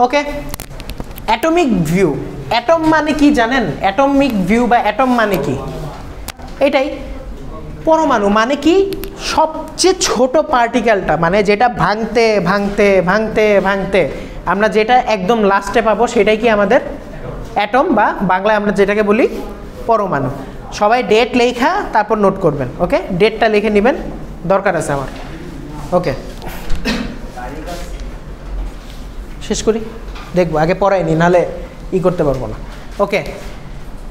ওকে, atomic view, atom মানে কি জানেন? অ্যাটমিক ভিউ বা অ্যাটম মানে কি? এটাই পরমাণু মানে কি? সবচেয়ে ছোট পার্টিকেলটা, মানে যেটা ভাঙতে ভাঙতে ভাঙতে ভাঙতে আমরা যেটা একদম লাস্টে পাবো সেটাই কি আমাদের অ্যাটম, বা বাংলায় আমরা যেটাকে বলি পরমাণু। সবাই ডেট লেখা তারপর নোট করবেন। ওকে, ডেটটা লিখে নেবেন, দরকার আছে আমার। ওকে, শেষ করি, দেখবো আগে পড়াইনি, নাহলে ই করতে পারবো না। ওকে,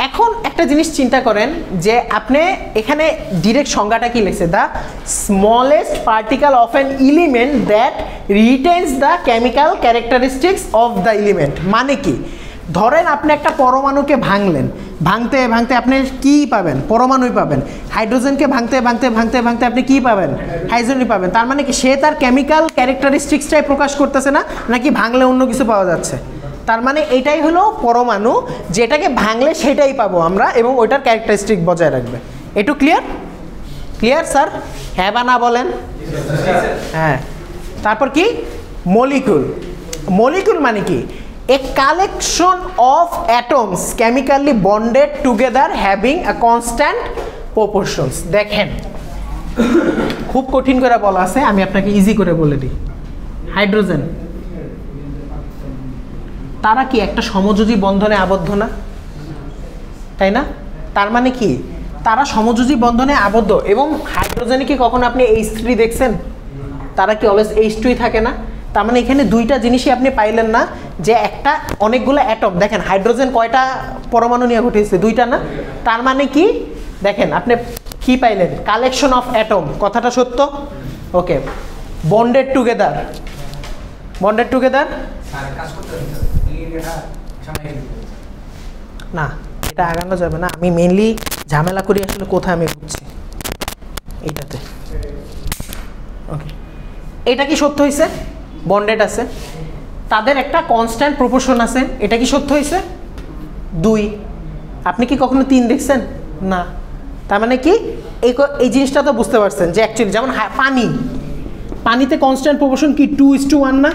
এখন একটা জিনিস চিন্তা করেন যে আপনি এখানে ডিরেক্ট সংজ্ঞাটা কি লিখছে, the smallest particle of an element that retains the chemical characteristics of the element. মানে কি, ধরেন আপনি একটা পরমাণুকে ভাঙলেন, ভাঙতে ভাঙতে আপনি কি পাবেন? পরমাণুই পাবেন। হাইড্রোজেনকে ভাঙতে ভাঙতে ভাঙতে ভাঙতে আপনি কি পাবেন? হাইড্রোজেনই পাবেন। তার মানে কি সে তার কেমিক্যাল ক্যারেক্টারিস্টিক্সটাই প্রকাশ করতেছে না, নাকি ভাঙলে অন্য কিছু পাওয়া যাচ্ছে? তার মানে এটাই হলো পরমাণু, যেটাকে ভাঙলে সেটাই পাবো আমরা এবং ওইটার ক্যারেক্টারিস্টিক বজায় রাখবে। একটু ক্লিয়ার? Clear sir? হ্যাঁ বা না বলেন? হ্যাঁ। তারপর কি? মলিকুল। মলিকুল মানে কি? A collection of atoms chemically bonded together having a constant proportions. দেখেন খুব কঠিন করে বলা আছে, আমি আপনাকে ইজি করে বলে দিই। হাইড্রোজেন, তারা কি একটা সমযোজী বন্ধনে আবদ্ধ না? তাই না? তার মানে কি তারা সমযোজী বন্ধনে আবদ্ধ। এবং হাইড্রোজেনে কি কখনো আপনি H3 দেখছেন? তারা কি অলওয়েজ H2ই থাকে না? তার মানে এখানে দুইটা জিনিসই আপনি পাইলেন না, যে একটা অনেকগুলো অ্যাটম। দেখেন হাইড্রোজেন কয়টা পরমাণু নিয়ে গঠিত? দুইটা না? তার মানে কি দেখেন আপনি কি পাইলেন? Collection of atom. কথাটা সত্য? ওকে, বন্ডেড টুগেদার। বন্ডেড টুগেদার না, এটা আগানো যাবে না। আমি মেইনলি ঝামেলা করি আসলে কোথায় আমি বুঝছি এইটাতে। ওকে, এটা কি সত্য হয়েছে? বন্ডেড আছে, তাদের একটা কনস্ট্যান্ট প্রপোর্শন আছে। এটা কি সত্য হয়েছে? 2। আপনি কি কখনো 3 দেখছেন? না। তার মানে কি এই জিনিসটা তো বুঝতে পারছেন যে অ্যাকচুয়ালি যেমন পানি, পানিতে কনস্ট্যান্ট প্রপোর্শন কি 2:1 না?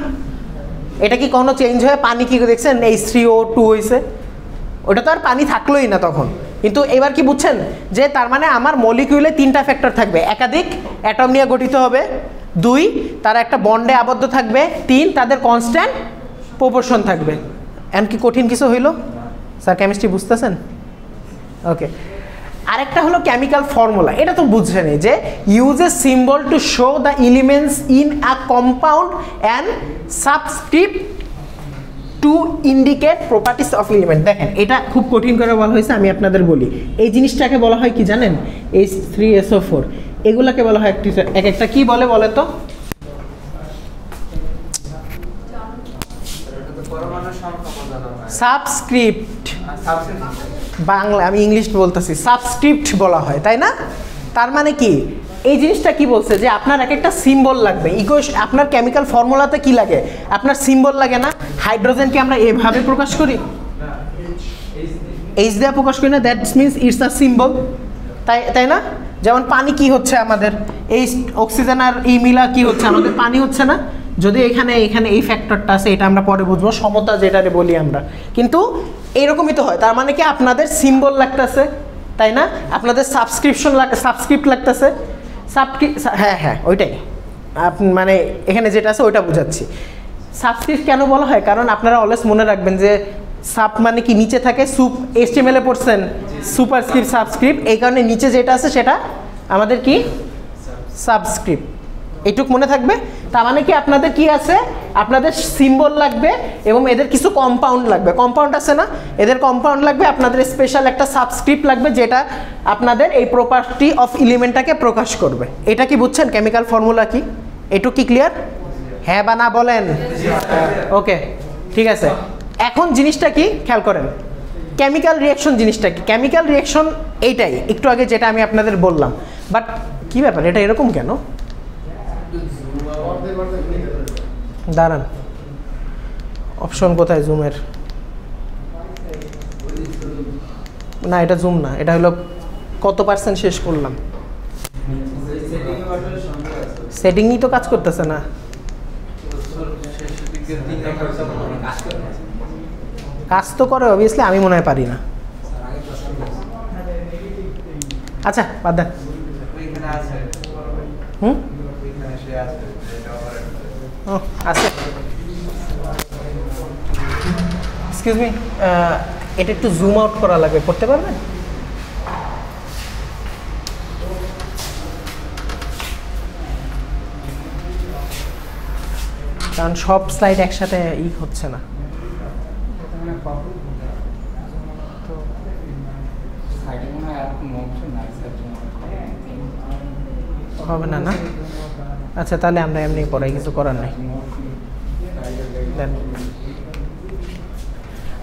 এটা কি কোনো চেঞ্জ হয়ে পানি কি দেখছেন H3O2 হয়েছে? ওটা তো আর পানি থাকলোই না তখন। কিন্তু এবার কি বুঝছেন যে তার মানে আমার মলিকিউলে 3টা ফ্যাক্টর থাকবে। একাধিক অ্যাটম নিয়ে গঠিত হবে, 2 তারা একটা বন্ডে আবদ্ধ থাকবে, 3 তাদের কনস্ট্যান্ট প্রপোর্শন থাকবে। এমন কি কঠিন কিছু হইলো স্যার? কেমিস্ট্রি বুঝতেছেন? ওকে, আরেকটা হলো কেমিক্যাল ফর্মুলা। এটা তো বুঝছেনই যে uses symbol to show the elements in a compound and subscript to indicate properties of element. দেখেন এটা খুব কঠিন করে বলা হয়েছে, আমি আপনাদের বলি। এই জিনিসটাকে বলা হয় কি জানেন? H3SO4। এগুলাকে বলা হয় এক একটা কি বলে বলে তো? সাবস্ক্রিপ্ট। বাংলা আমি ইংলিশ বলতেছি, সাবস্ক্রিপ্ট বলা হয়, তাই না? তার মানে কি এই জিনিসটা কি বলছে যে আপনার এক একটা সিম্বল লাগবে। আপনার কেমিক্যাল ফর্মুলাতে কি লাগে? আপনার সিম্বল লাগে না? হাইড্রোজেনকে আমরা এভাবে প্রকাশ করি, H দিয়ে প্রকাশ করি না? That means it's a symbol, তাই না? যেমন পানি কি হচ্ছে আমাদের? এই অক্সিজেন আর এই মিলা কি হচ্ছে আমাদের? পানি হচ্ছে না? যদি এখানে এই ফ্যাক্টরটা আছে, এটা আমরা পরে বুঝবো, সমতা যেটারে বলি আমরা। কিন্তু এইরকমই তো হয়। তার মানে কি আপনাদের সিম্বল লাগতেছে, তাই না? আপনাদের সাবস্ক্রিপ্ট লাগতেছে। হ্যাঁ ওইটাই মানে এখানে যেটা আছে ওইটা বোঝাচ্ছি। সাবস্ক্রিপ্ট কেন বলা হয়? কারণ আপনারা অলওয়েজ মনে রাখবেন যে সাব মানে কি নিচে থাকে, HTML এ পড়ছেন সুপারস্ক্রিপ্ট সাবস্ক্রিপ্ট, এই কারণে নিচে যেটা আছে সেটা আমাদের কি সাবস্ক্রিপ্ট। এইটুক মনে থাকবে। তার মানে কি আপনাদের কি আছে? আপনাদের সিম্বল লাগবে এবং এদের কিছু কম্পাউন্ড লাগবে। কম্পাউন্ড আছে না? এদের কম্পাউন্ড লাগবে, আপনাদের স্পেশাল একটা সাবস্ক্রিপ্ট লাগবে যেটা আপনাদের এই প্রপার্টি অফ এলিমেন্টটাকে প্রকাশ করবে। এটা কি বুঝছেন কেমিক্যাল ফর্মুলা কি? এটুক কি ক্লিয়ার? হ্যাঁ বা না বলেন? ওকে, ঠিক আছে। এখন জিনিসটা কি খেয়াল করেন, কেমিক্যাল রিঅ্যাকশন জিনিসটা কি? কেমিক্যাল রিঅ্যাকশন এইটাই একটু আগে যেটা আমি আপনাদের বললাম। বাট কি ব্যাপার, এটা এরকম কেন? দাঁড়ান, অপশন কোথায় জুমের? না এটা জুম না, এটা হলো কত পার্সেন্ট শেষ করলাম। সেটিংই তো কাজ করতেছে না। কাজ তো করে অবভিয়াসলি, আমি মনে হয় পারি না। আচ্ছা বাদ দেন। আছে, এক্সকিউজ মি, এটা একটু জুম আউট করা লাগবে, করতে পারবেন? কারণ সব স্লাইড একসাথে হচ্ছে না। হবে না না? আচ্ছা তাহলে আমরা এমনি পড়াই, কিছু করার নেই।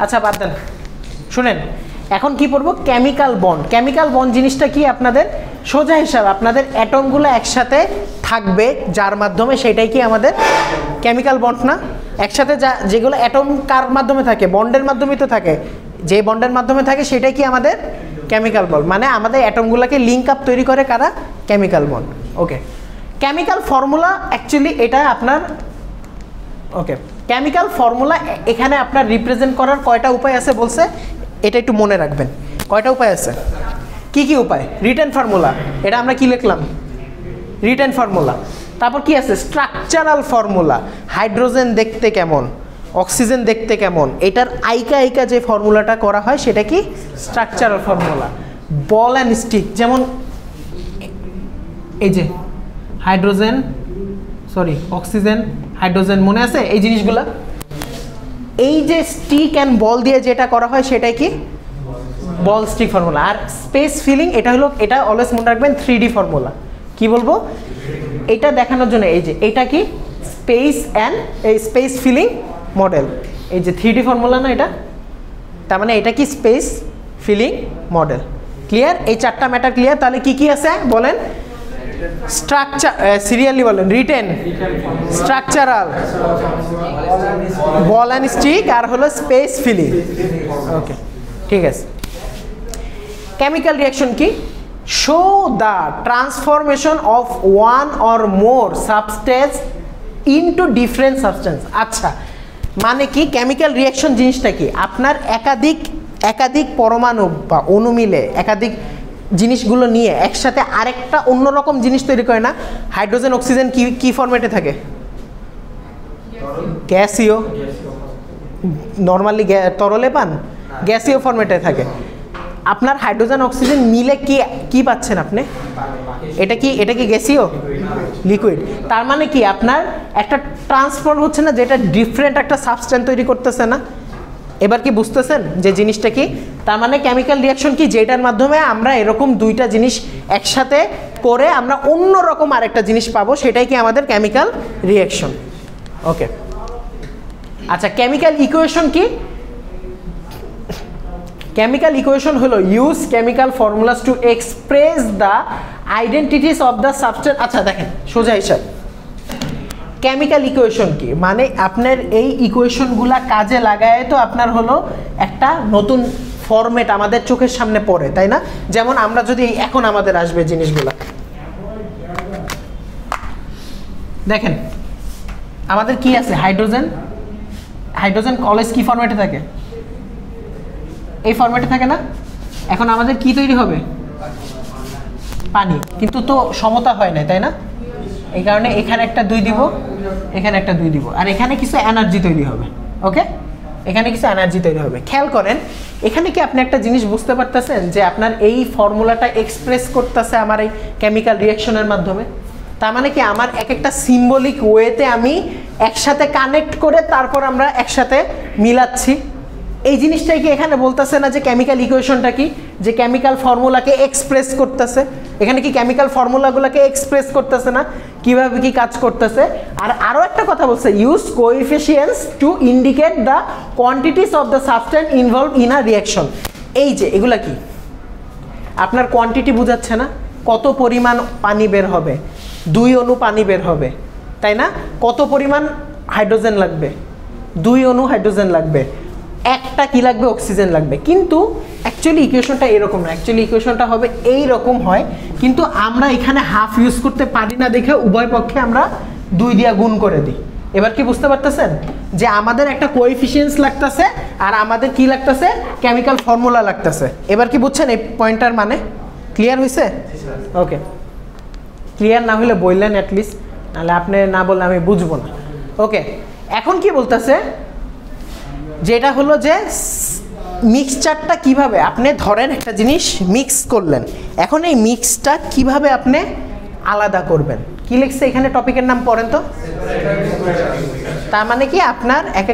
আচ্ছা বাদ দেন, শুনেন এখন কি পড়বো? Chemical bond. কেমিক্যাল বন্ড জিনিসটা কি? আপনাদের সোজা হিসাব, আপনাদের অ্যাটমগুলো একসাথে থাকবে যার মাধ্যমে, সেটাই কি আমাদের কেমিক্যাল বন্ড না? একসাথে যেগুলো অ্যাটম কার মাধ্যমে থাকে? বন্ডের মাধ্যমেই তো থাকে। যে বন্ডের মাধ্যমে থাকে সেটাই কি আমাদের কেমিক্যাল বন্ড। মানে আমাদের অ্যাটমগুলোকে লিঙ্ক আপ তৈরি করে কারা? Chemical bond. Okay, chemical formula actually এটা আপনার, ওকে, কেমিক্যাল ফর্মুলা এখানে আপনার রিপ্রেজেন্ট করার কয়টা উপায় আছে বলছে, এটা একটু মনে রাখবেন। কয়টা উপায় আছে? কি কি উপায়? রিটেন ফর্মুলা, এটা আমরা কি লিখলাম? Written formula. তারপর কি আছে? স্ট্রাকচারাল ফর্মুলা, হাইড্রোজেন দেখতে কেমন, অক্সিজেন দেখতে কেমন, এটার আইকা আইকা যে ফর্মুলাটা করা হয় সেটা কি? Structural formula. Ball and stick, যেমন এই যে হাইড্রোজেন, সরি অক্সিজেন, হাইড্রোজেন, মনে আছে এই জিনিসগুলা? এই যে স্টিক অ্যান্ড বল দিয়ে যেটা করা হয় সেটাই কি? বল স্টিক ফর্মুলা। আর স্পেস ফিলিং, এটা হলো, এটা অলওয়েজ মনে রাখবেন 3D ফর্মুলা। কি বলবো? এটা দেখানোর জন্য এই যে এটা কি? স্পেস অ্যান্ড এই স্পেস ফিলিং মডেল, এই যে 3D ফর্মুলা না এটা? তার মানে এটা কি? Space filling model. ক্লিয়ার? এই চারটা ম্যাটার ক্লিয়ার? তাহলে কি কি আছে বলেন? স্ট্রাকচার, সিরিয়ালি বলেন। Written, structural, ball and stick, আর হলো স্পেস ফিলিং। ওকে ঠিক আছে। কেমিক্যাল রিঅ্যাকশন কি? Show the transformation of one or more substance into different substance. আচ্ছা, মানে কি কেমিক্যাল রিঅ্যাকশন জিনিসটা কি? আপনার একাধিক পরমাণু বা অণু মিলে একাধিক জিনিসগুলো নিয়ে একসাথে আরেকটা অন্যরকম জিনিস তৈরি করে না? হাইড্রোজেন, অক্সিজেন কি ফরম্যাটে থাকে? গ্যাসীয়। নর্মালি তরলে পান, গ্যাসীয় ফরম্যাটে থাকে। আপনার হাইড্রোজেন অক্সিজেন মিলে কি পাচ্ছেন আপনি? এটা কি গ্যাসীয়? লিকুইড। তার মানে কি আপনার একটা ট্রান্সফার হচ্ছে না, যেটা ডিফারেন্ট একটা সাবস্টেন্স তৈরি করতেছে না? এবার কি বুঝতেছেন যে জিনিসটা কি? তার মানে কেমিক্যাল রিঅ্যাকশন কি? যেটার মাধ্যমে আমরা এরকম দুইটা জিনিস একসাথে করে আমরা অন্যরকম আরেকটা জিনিস পাবো, সেটাই কি আমাদের কেমিক্যাল রিঅ্যাকশন। ওকে আচ্ছা, কেমিক্যাল ইকুয়েশন কি? কেমিক্যাল ইকুয়েশন হলো use chemical formulas to express the identities of the substance. আচ্ছা দেখেন সোজা হিসাব, কেমিক্যাল ইকুয়েশন কি? মানে আপনার এই ইকুয়েশনগুলা কাজে লাগায় তো আপনার হলো একটা নতুন ফরম্যাট আমাদের চোখের সামনে পড়ে, তাই না? যেমন আমরা যদি এখন আমাদের আসবে জিনিসগুলা দেখেন, আমাদের কি আছে? হাইড্রোজেন। হাইড্রোজেন অলওয়েজ কি ফরম্যাটে থাকে? এই ফরম্যাটে থাকে না? এখন আমাদের কি তৈরি হবে? পানি। কিন্তু তো সমতা হয় না, তাই না? এই কারণে এখানে একটা 2 দিব, এখানে একটা 2 দিব, আর এখানে কিছু এনার্জি তৈরি হবে। ওকে, এখানে কিছু এনার্জি তৈরি হবে। খেয়াল করেন এখানে কি আপনি একটা জিনিস বুঝতে পারতেছেন যে আপনার এই ফর্মুলাটা এক্সপ্রেস করতেছে আমার এই কেমিক্যাল রিঅ্যাকশনের মাধ্যমে? তার মানে কি আমার এক একটা সিম্বলিক ওয়েতে আমি একসাথে কানেক্ট করে তারপর আমরা একসাথে মিলাচ্ছি। এই জিনিসটাই কি এখানে বলতেছে না যে কেমিক্যাল ইকুয়েশনটা কি? যে কেমিক্যাল ফর্মুলাকে এক্সপ্রেস করতেছে। এখানে কি কেমিক্যাল ফর্মুলাগুলোকে এক্সপ্রেস করতেছে না? কিভাবে কি কাজ করতেছে? আর আরও একটা কথা বলছে, use coefficients to indicate the quantities of the substance involve in a reaction. এই যে এগুলা কি আপনার কোয়ান্টিটি বোঝাচ্ছে না? কত পরিমাণ পানি বের হবে? 2 অণু পানি বের হবে, তাই না? কত পরিমাণ হাইড্রোজেন লাগবে? 2 অণু হাইড্রোজেন লাগবে। একটা কি লাগবে? অক্সিজেন লাগবে। কিন্তু অ্যাকচুয়ালি ইকুয়েশনটা এরকম না, অ্যাকচুয়ালি ইকুয়েশনটা হবে এই রকম হয়, কিন্তু আমরা এখানে হাফ ইউজ করতে পারি না দেখে উভয় পক্ষে আমরা 2 দিয়ে গুণ করে দিই। এবার কি বুঝতে পারতেছেন যে আমাদের একটা কোএফিসিয়েন্টস লাগতেছে আর আমাদের কি লাগতেছে কেমিক্যাল ফর্মুলা লাগতেছে। এবার কি বুঝছেন এই পয়েন্টার মানে? ক্লিয়ার হয়েছে? ওকে, ক্লিয়ার না হলে বললেন অ্যাটলিস্ট, নাহলে আপনি না বললে আমি বুঝবো না। ওকে, এখন কি বলতেছে যেটা হলো যে মিক্সচারটা কিভাবে আপনি ধরেন একটা জিনিস মিক্স করলেন, এখন এই মিক্সটা কিভাবে আপনি আলাদা করবেন। কি লিখছে এখানে, টপিকের নাম পড়েন তো। তার মানে কি আপনার এক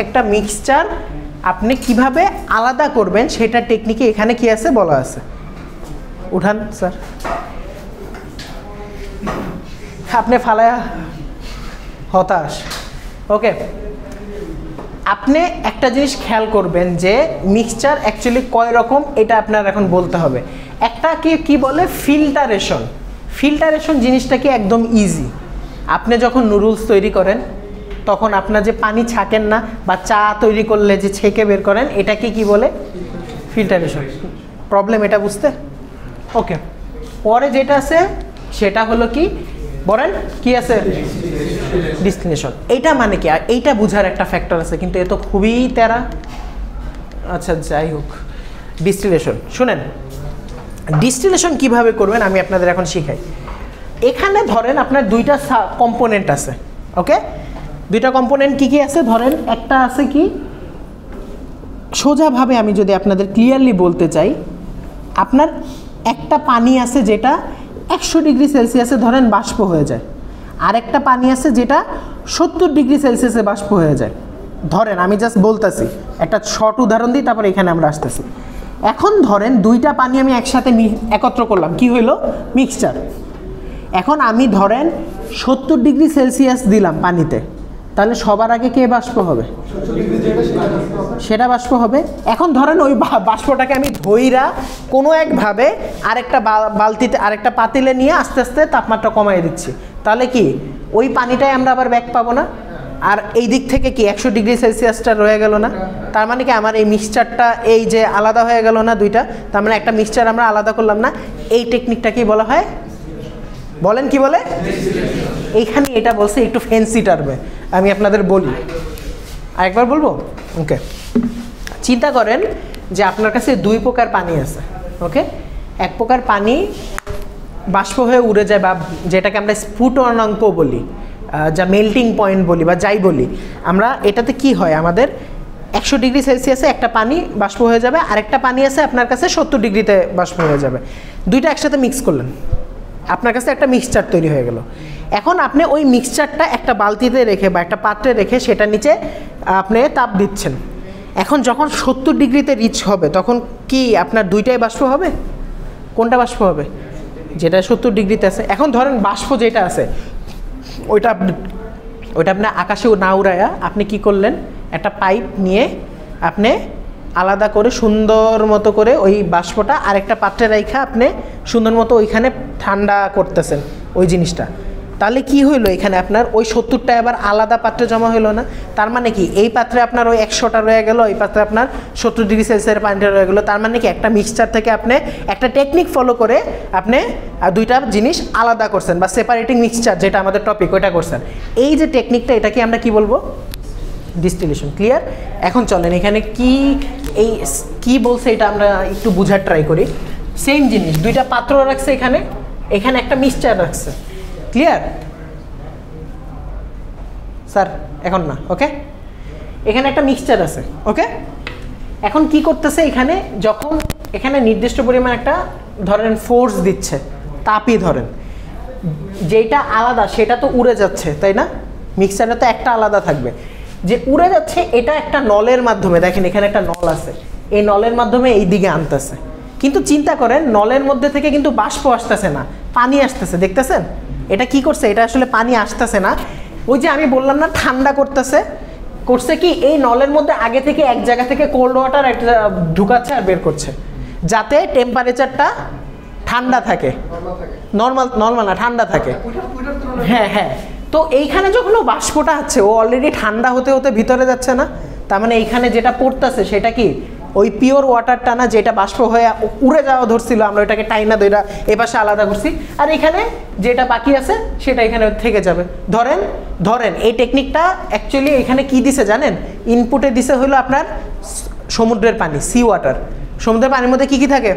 একটা মিক্সচার আপনি কিভাবে আলাদা করবেন সেটা টেকনিকে এখানে কি আছে বলা আছে। উঠান স্যার, আপনি ফালায়া হতাশ। ওকে, আপনি একটা জিনিস খেয়াল করবেন যে মিক্সচার অ্যাকচুয়ালি কয় রকম এটা আপনার এখন বলতে হবে। একটা কি বলে ফিল্টারেশন। ফিল্টারেশন জিনিসটা কি একদম ইজি। আপনি যখন নুডলস তৈরি করেন তখন আপনার যে পানি ছাঁকেন না, বা চা তৈরি করলে যে ছেঁকে বের করেন, এটাকে কি বলে ফিল্টারেশন। প্রবলেম এটা বুঝতে? ওকে, পরে যেটা আছে সেটা হলো কি বলেন, কি আছে ডিস্টিলেশন। এইটা মানে কি, এইটা বুঝার একটা ফ্যাক্টর আছে, কিন্তু এ তো খুবই তেরা। আচ্ছা যাই হোক, ডিস্টিলেশন শুনেন, ডিস্টিলেশন কিভাবে করবেন আমি আপনাদের এখন শিখাই। এখানে ধরেন আপনার দুইটা কম্পোনেন্ট আছে। ওকে, দুইটা কম্পোনেন্ট কি কি আছে ধরেন, একটা আছে কি সোজাভাবে আমি যদি আপনাদের ক্লিয়ারলি বলতে চাই, আপনার একটা পানি আছে যেটা 100 ডিগ্রি সেলসিয়াসে ধরেন বাষ্প হয়ে যায়, আর একটা পানি আছে যেটা 70 ডিগ্রি সেলসিয়াসে বাষ্প হয়ে যায়। ধরেন আমি জাস্ট বলতেছি, একটা শর্ট উদাহরণ দিই, তারপরে এখানে আমরা আসতেছি। এখন ধরেন দুইটা পানি আমি একসাথে একত্র করলাম, কি হইল মিক্সচার। এখন আমি ধরেন 70 ডিগ্রি সেলসিয়াস দিলাম পানিতে, তাহলে সবার আগে কে বাষ্প হবে? সেটা বাষ্প হবে। এখন ধরেন ওই বাষ্পটাকে আমি ধইরা কোনো একভাবে আরেকটা বালতিতে আরেকটা পাতিলে নিয়ে আস্তে আস্তে তাপমাত্রা কমাই দিচ্ছি, তাহলে কি ওই পানিটাই আমরা আবার ব্যাক পাবো না? আর এই দিক থেকে কি 100 ডিগ্রি সেলসিয়াসটা রয়ে গেল না? তার মানে কি আমার এই মিক্সচারটা এই যে আলাদা হয়ে গেল না দুইটা, তার মানে একটা মিক্সচার আমরা আলাদা করলাম না। এই টেকনিকটাকেই বলা হয়, বলেন কি বলে? এইখানে এটা বলছে একটু ফ্যান্সি টার্মে, আমি আপনাদের বলি, আরেকবার বলবো। ওকে, চিন্তা করেন যে আপনার কাছে দুই প্রকার পানি আছে। ওকে, এক প্রকার পানি বাষ্প হয়ে উড়ে যায়, বা যেটাকে আমরা স্ফুটনাঙ্ক বলি, যা মেল্টিং পয়েন্ট বলি বা যাই বলি আমরা, এটাতে কি হয় আমাদের 100 ডিগ্রি সেলসিয়াসে একটা পানি বাষ্প হয়ে যাবে, আরেকটা পানি আছে আপনার কাছে 70 ডিগ্রিতে বাষ্প হয়ে যাবে। দুইটা একসাথে মিক্স করলেন, আপনার কাছে একটা মিক্সচার তৈরি হয়ে গেল। এখন আপনি ওই মিক্সচারটা একটা বালতিতে রেখে বা একটা পাত্রে রেখে সেটার নিচে আপনি তাপ দিচ্ছেন। এখন যখন 70 ডিগ্রিতে রিচ হবে তখন কি আপনার দুইটাই বাষ্প হবে? কোনটা বাষ্প হবে? যেটা 70 ডিগ্রিতে আছে। এখন ধরেন বাষ্প যেটা আছে ওইটা আপনি আকাশে না উড়ায়া আপনি কি করলেন, একটা পাইপ নিয়ে আপনি আলাদা করে সুন্দর মতো করে ওই বাষ্পটা আরেকটা পাত্রে রাখা আপনি সুন্দর মতো ওইখানে ঠান্ডা করতেছেন ওই জিনিসটা। তাহলে কি হইলো, এখানে আপনার ওই 70টা আবার আলাদা পাত্রে জমা হইলো না? তার মানে কি এই পাত্রে আপনার ওই 100টা রয়ে গেল, এই পাত্রে আপনার 70 ডিগ্রি সেলসিয়াসের পানিটা রয়ে গেলো। তার মানে কি একটা মিক্সচার থেকে আপনি একটা টেকনিক ফলো করে আপনি দুইটা জিনিস আলাদা করছেন, বা সেপারেটিং মিক্সচার যেটা আমাদের টপিক ওইটা করছেন। এই যে টেকনিকটা, এটাকে আমরা কি বলবো? ডিস্টিলেশন। ক্লিয়ার? এখন চলেন এখানে কি বলছে এটা আমরা একটু বোঝার ট্রাই করি। সেম জিনিস, দুইটা পাত্র রাখছে, এখানে একটা মিক্সচার রাখছে। Clear sir? এখন না। ওকে, এখানে একটা মিক্সচার আছে। ওকে, এখন কি করতেছে, যখন এখানে নির্দিষ্ট পরিমাণ একটা ধরেন ফোর্স দিচ্ছে, তাপই ধরেন, যেটা আলাদা সেটা তো উড়ে যাচ্ছে, তাই না? মিক্সচারটা তো একটা আলাদা থাকবে, যে উড়ে যাচ্ছে এটা একটা নলের মাধ্যমে, দেখেন এখানে একটা নল আছে, এই নলের মাধ্যমে এই দিকে আনতেছে। কিন্তু চিন্তা করেন নলের মধ্যে থেকে কিন্তু বাষ্প আসতেছে না, পানি আসতেছে। দেখতেছেন এটা কি করছে? এটা আসলে পানি আসতেছে না, ওই যে আমি বললাম না ঠান্ডা করছে কি, এই নলের মধ্যে আগে থেকে এক জায়গা থেকে কোল্ড ওয়াটার একটা ঢুকাচ্ছে আর বের করছে, যাতে টেম্পারেচারটা ঠান্ডা থাকে, নর্মাল না ঠান্ডা থাকে। হ্যাঁ হ্যাঁ, তো এইখানে যখন ও বাষ্পটা আছে ও অলরেডি ঠান্ডা হতে হতে ভিতরে যাচ্ছে না, তার মানে এইখানে যেটা পড়তেছে সেটা কি ওই পিওর ওয়াটারটা না যেটা বাষ্প হয়ে উড়ে যাওয়া ধরছিল, আমরা ওইটাকে টাইনা দইরা এপাশে আলাদা করছি, আর এখানে যেটা বাকি আছে সেটা এখানে থেকে যাবে। ধরেন এই টেকনিকটা অ্যাকচুয়ালি এখানে কি দিছে জানেন? ইনপুটে দিছে হলো আপনার সমুদ্রের পানি, সি ওয়াটার। সমুদ্রের পানির মধ্যে কি কি থাকে?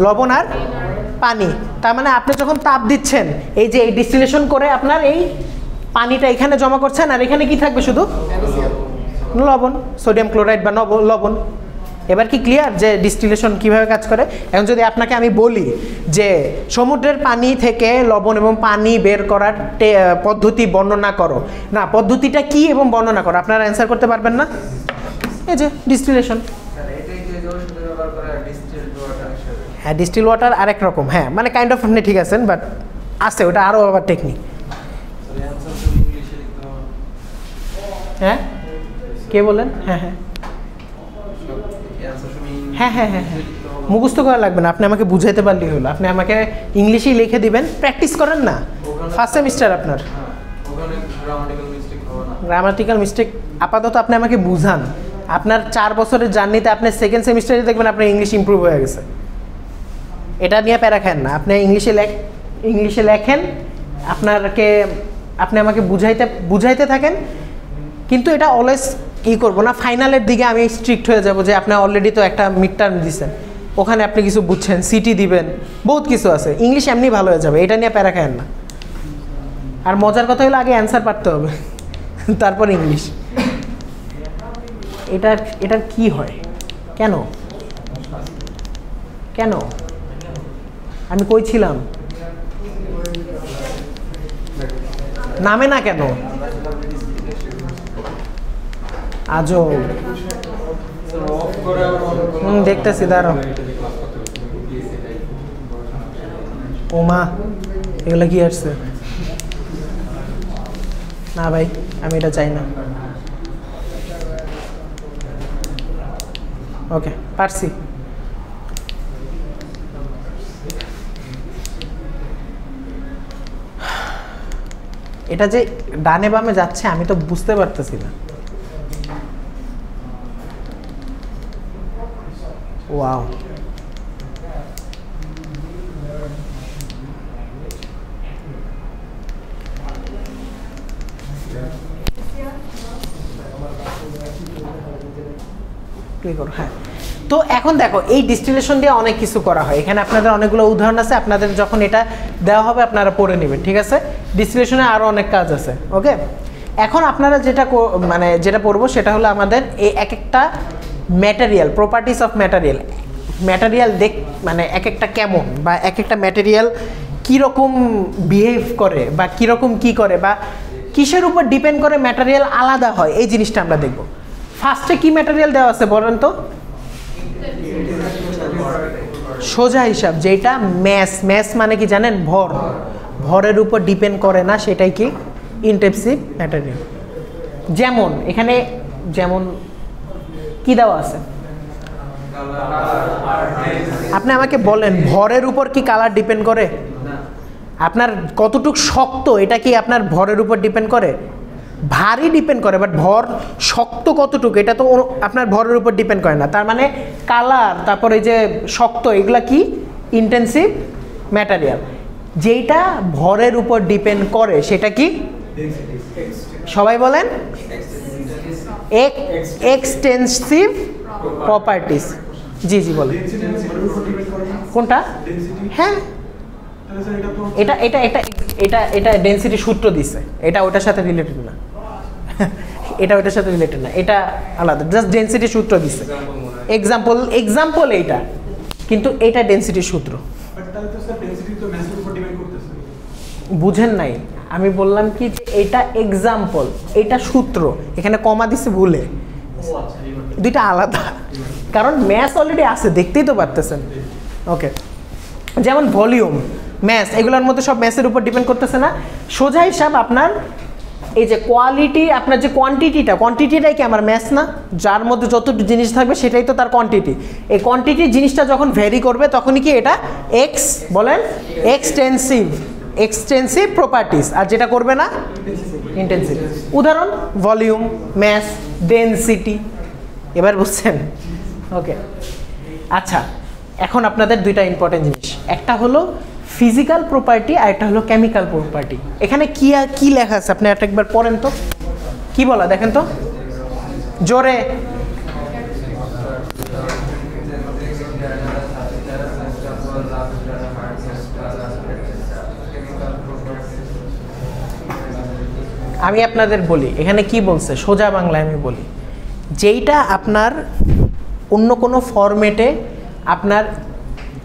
লবণ আর পানি। তার মানে আপনি যখন তাপ দিচ্ছেন, এই যে এই ডিস্টিলেশন করে আপনার এই পানিটা এখানে জমা করছেন, আর এখানে কি থাকবে? শুধু লবণ, সোডিয়াম ক্লোরাইড বা লবণ। এবার কি ক্লিয়ার যে ডিস্টিলেশন কিভাবে কাজ করে? এখন যদি আপনাকে আমি বলি যে সমুদ্রের পানি থেকে লবণ এবং পানি বের করার পদ্ধতি বর্ণনা করো, না পদ্ধতিটা কি এবং বর্ণনা করো, আপনারা অ্যান্সার করতে পারবেন না? এই যে ডিস্টিলেশন। হ্যাঁ, ডিস্টিল ওয়াটার আরেক রকম, হ্যাঁ মানে কাইন্ড অফ আপনি ঠিক আছেন, বাট আছে ওটা আরও আবার টেকনিক। হ্যাঁ কে বলেন? হ্যাঁ হ্যাঁ হ্যাঁ হ্যাঁ হ্যাঁ হ্যাঁ, মুখস্থ করা লাগবে না, আপনি আমাকে বুঝাইতে পারলেই হলো। আপনি আমাকে ইংলিশেই লিখে দিবেন, প্র্যাকটিস করেন না, ফার্স্ট সেমিস্টার আপনার। গ্রামাটিক্যাল মিস্টেক আপাতত আপনি আমাকে বুঝান, আপনার 4 বছরের জার্নিতে আপনি সেকেন্ড সেমিস্টারে দেখবেন আপনার ইংলিশ ইমপ্রুভ হয়ে গেছে। এটা নিয়ে প্যারা খান না, আপনি ইংলিশে লেখেন, আপনি আমাকে বুঝাইতে থাকেন, কিন্তু এটা অলওয়েজ করবো না ফাইনালের দিকে আমি স্ট্রিক্ট হয়ে যাব যে আপনি অলরেডি তো একটা মিড টার্ম দিচ্ছেন, ওখানে আপনি কিছু বুঝছেন, সিটি দিবেন, বহুত কিছু আছে, ইংলিশ এমনি ভালো হয়ে যাবে, এটা নিয়ে প্যারা খান না। আর মজার কথা হলো আগে অ্যান্সার পারতে হবে, তারপর ইংলিশ। এটার কি হয়? কেন আমি কই ছিলাম? নামে না কেন? আজও দেখতেছি, দাঁড়াও। ওমা, এগুলো কি আসছে? না ভাই, আমি এটা চাই না। ওকে, পারছি। এটা যে ডানে বামে যাচ্ছে আমি তো বুঝতে পারতেছি না। ওয়াও, হ্যাঁ। তো এখন দেখো এই ডিস্টিলেশন দিয়ে অনেক কিছু করা হয়, এখানে আপনাদের অনেকগুলো উদাহরণ আছে, আপনাদের যখন এটা দেওয়া হবে আপনারা পড়ে নেবেন, ঠিক আছে? ডিস্টিলেশনে আরও অনেক কাজ আছে। ওকে, এখন আপনারা যেটা পড়বো সেটা হলো আমাদের এই এক একটা ম্যাটেরিয়াল, প্রপার্টিস অফ ম্যাটেরিয়াল মানে এক একটা কেমন, বা এক একটা ম্যাটেরিয়াল কীরকম বিহেভ করে, বা কীরকম কী করে, বা কিসের উপর ডিপেন্ড করে ম্যাটেরিয়াল আলাদা হয়, এই জিনিসটা আমরা দেখব। ফার্স্টে কি ম্যাটেরিয়াল দেওয়া আছে বলেন তো? সোজা হিসাব, যেটা ম্যাস মানে কি জানেন? ভরের উপর ডিপেন্ড করে না, সেটাই কি ইনটেনসিভ ম্যাটেরিয়াল। যেমন এখানে কি দেওয়া আছে? আপনি আমাকে বলেন ভরের উপর কি কালার ডিপেন্ড করে? আপনার কতটুক শক্ত এটা কি আপনার ভরের উপর ডিপেন্ড করে? ভারী ডিপেন্ড করে, বাট ভর শক্ত কতটুকু এটা তো আপনার ভরের উপর ডিপেন্ড করে না। তার মানে কালার, তারপরে যে শক্ত, এগুলা কি ইনটেনসিভ ম্যাটেরিয়াল। যেটা ভরের উপর ডিপেন্ড করে সেটা কি? সবাই বলেন এক্সটেন্সিভ প্রপার্টিস। জি বলেন কোনটা? হ্যাঁ, এটা ডেনসিটি সূত্র দিছে, এটা ওটার সাথে রিলেটেড না, ওটার সাথে রিলেটেড না, এটা আলাদা, জাস্ট ডেনসিটি সূত্র দিছে। এক্সাম্পল এইটা, কিন্তু এটা ডেনসিটির সূত্র। বুঝেন নাই? আমি বললাম কি যে এটা এক্সাম্পল, এটা সূত্র, এখানে কমা দিছে ভুলে, দুইটা আলাদা, কারণ ম্যাস অলরেডি আছে, দেখতেই তো পারতেছেন। ওকে, যেমন ভলিউম, ম্যাস, এগুলোর মধ্যে সব ম্যাসের উপর ডিপেন্ড করতেছে না। সোজা হিসাব আপনার এই যে কোয়ালিটি, আপনার যে কোয়ান্টিটিটাই কি আমার ম্যাস না? যার মধ্যে যত জিনিস থাকবে সেটাই তো তার কোয়ান্টিটি। এই কোয়ান্টিটি জিনিসটা যখন ভ্যারি করবে তখনই কি এটা এক্সটেন্সিভ প্রপার্টিস, আর যেটা করবে না ইনটেনসিভ। উদাহরণ ভলিউম, ম্যাস, ডেনসিটি। এবার বুঝছেন? ওকে, আচ্ছা এখন আপনাদের দুইটা ইম্পর্টেন্ট জিনিস, একটা হলো ফিজিক্যাল প্রপার্টি আর একটা হলো কেমিক্যাল প্রপার্টি। এখানে কি কি লেখা আছে আপনি একবার পড়েন তো, কি বলা দেখেন তো জোরে। আমি আপনাদের বলি এখানে কি বলছে, সোজা বাংলায় আমি বলি, যেইটা আপনার অন্য কোনো ফরম্যাটে আপনার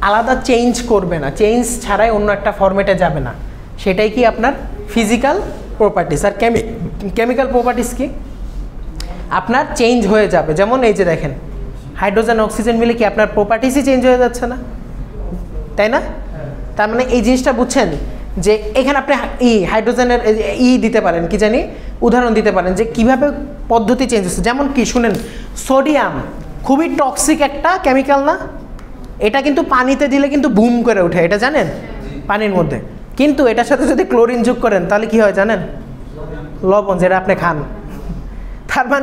আলাদা চেঞ্জ করবে না, চেঞ্জ ছাড়াই অন্য একটা ফরম্যাটে যাবে না, সেটাই কি আপনার ফিজিক্যাল প্রপার্টিস। আর কেমিক্যাল প্রপার্টিস কি আপনার চেঞ্জ হয়ে যাবে। যেমন এই যে দেখেন হাইড্রোজেন অক্সিজেন মিলে কি আপনার প্রপার্টিসই চেঞ্জ হয়ে যাচ্ছে না, তাই না? তার মানে এই জিনিসটা বুঝছেন যে এখানে আপনি হাইড্রোজেনের দিতে পারেন, কি জানি উদাহরণ দিতে পারেন যে কিভাবে পদ্ধতি চেঞ্জ হচ্ছে। যেমন কি শুনেন, সোডিয়াম খুবই টক্সিক একটা কেমিক্যাল না, এটা কিন্তু পানিতে দিলে কিন্তু বুম করে ওঠে, এটা জানেন পানির মধ্যে। কিন্তু এটার সাথে যদি ক্লোরিন যোগ করেন তাহলে কি হয় জানেন, লবণ, যেটা আপনি খান। তার মানে